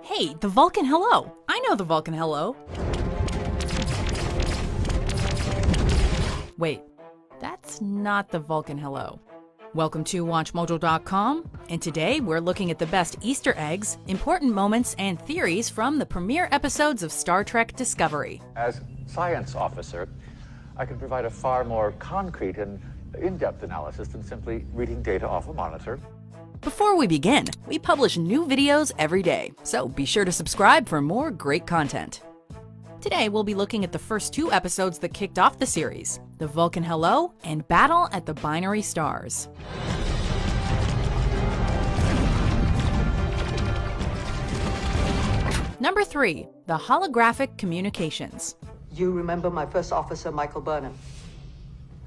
Hey, the Vulcan hello! I know the Vulcan hello! Wait, that's not the Vulcan hello. Welcome to WatchMojo.com, and today we're looking at the best Easter eggs, important moments, and theories from the premiere episodes of Star Trek Discovery. As science officer, I can provide a far more concrete and in-depth analysis than simply reading data off a monitor. Before we begin, we publish new videos every day, so be sure to subscribe for more great content. Today we'll be looking at the first two episodes that kicked off the series, The Vulcan Hello and Battle at the Binary Stars. Number 3, the holographic communications. You remember my first officer, Michael Burnham?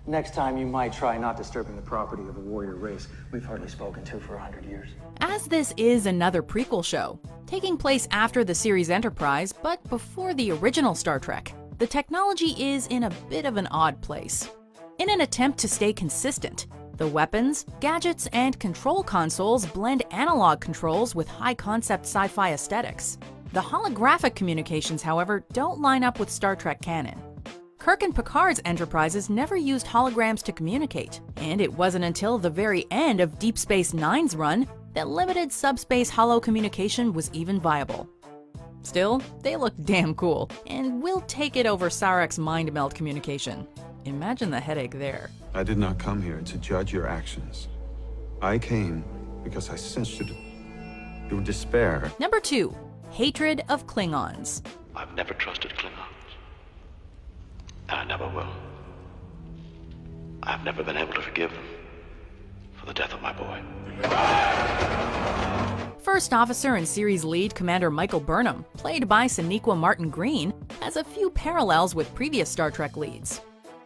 Next time, you might try not disturbing the property of a warrior race we've hardly spoken to for 100 years. As this is another prequel show, taking place after the series Enterprise, but before the original Star Trek, the technology is in a bit of an odd place. In an attempt to stay consistent, the weapons, gadgets, and control consoles blend analog controls with high-concept sci-fi aesthetics. The holographic communications, however, don't line up with Star Trek canon. Kirk and Picard's Enterprises never used holograms to communicate, and it wasn't until the very end of Deep Space Nine's run that limited subspace holo communication was even viable. Still, they look damn cool, and we'll take it over Sarek's mind meld communication. Imagine the headache there. I did not come here to judge your actions. I came because I sensed your despair. Number 2, hatred of Klingons. I've never trusted Klingons. I never will. I've never been able to forgive them for the death of my boy. First Officer and series lead Commander Michael Burnham, played by Sonequa Martin Green, has a few parallels with previous Star Trek leads.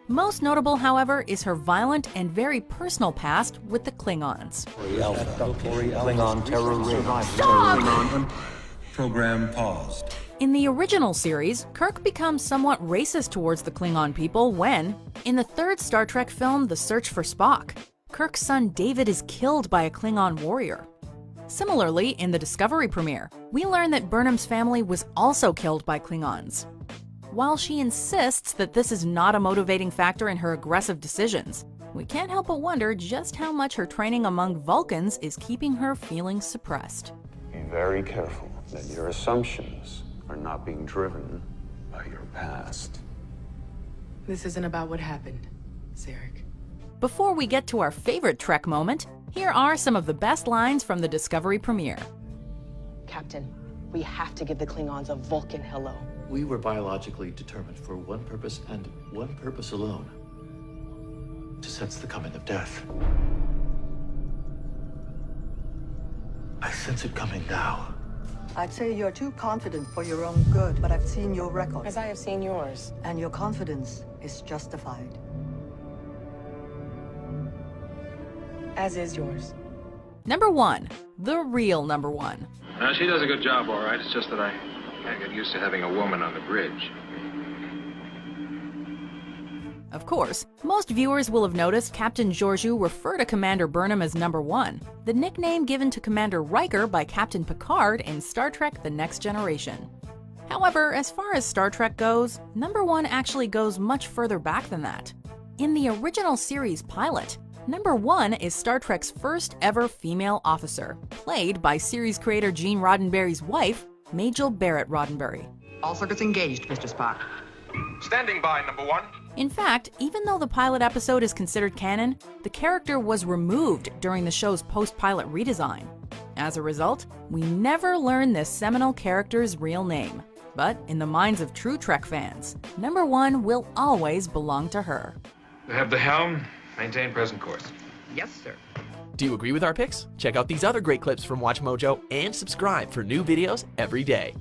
Most notable, however, is her violent and very personal past with the Klingons. Klingon terror Stop! Program paused. In the original series, Kirk becomes somewhat racist towards the Klingon people when, in the third Star Trek film, The Search for Spock, Kirk's son David is killed by a Klingon warrior. Similarly, in the Discovery premiere, we learn that Burnham's family was also killed by Klingons. While she insists that this is not a motivating factor in her aggressive decisions, we can't help but wonder just how much her training among Vulcans is keeping her feelings suppressed. Be very careful that your assumptions are not being driven by your past. This isn't about what happened, Sarek. Before we get to our favorite Trek moment, here are some of the best lines from the Discovery premiere. Captain, we have to give the Klingons a Vulcan hello. We were biologically determined for one purpose and one purpose alone: to sense the coming of death. I sense it coming now. I'd say you're too confident for your own good, but I've seen your record. As I have seen yours. And your confidence is justified. As is yours. Number 1, the real number 1. She does a good job, all right. It's just that I can't get used to having a woman on the bridge. Of course, most viewers will have noticed Captain Georgiou refer to Commander Burnham as number 1, the nickname given to Commander Riker by Captain Picard in Star Trek The Next Generation. However, as far as Star Trek goes, number 1 actually goes much further back than that. In the original series pilot, number 1 is Star Trek's first ever female officer, played by series creator Gene Roddenberry's wife, Majel Barrett Roddenberry. All circuits engaged, Mr. Spock. Standing by, number 1. In fact, even though the pilot episode is considered canon, the character was removed during the show's post-pilot redesign. As a result, we never learn this seminal character's real name. But in the minds of true Trek fans, number 1 will always belong to her. We have the helm. Maintain present course. Yes, sir. Do you agree with our picks? Check out these other great clips from WatchMojo and subscribe for new videos every day.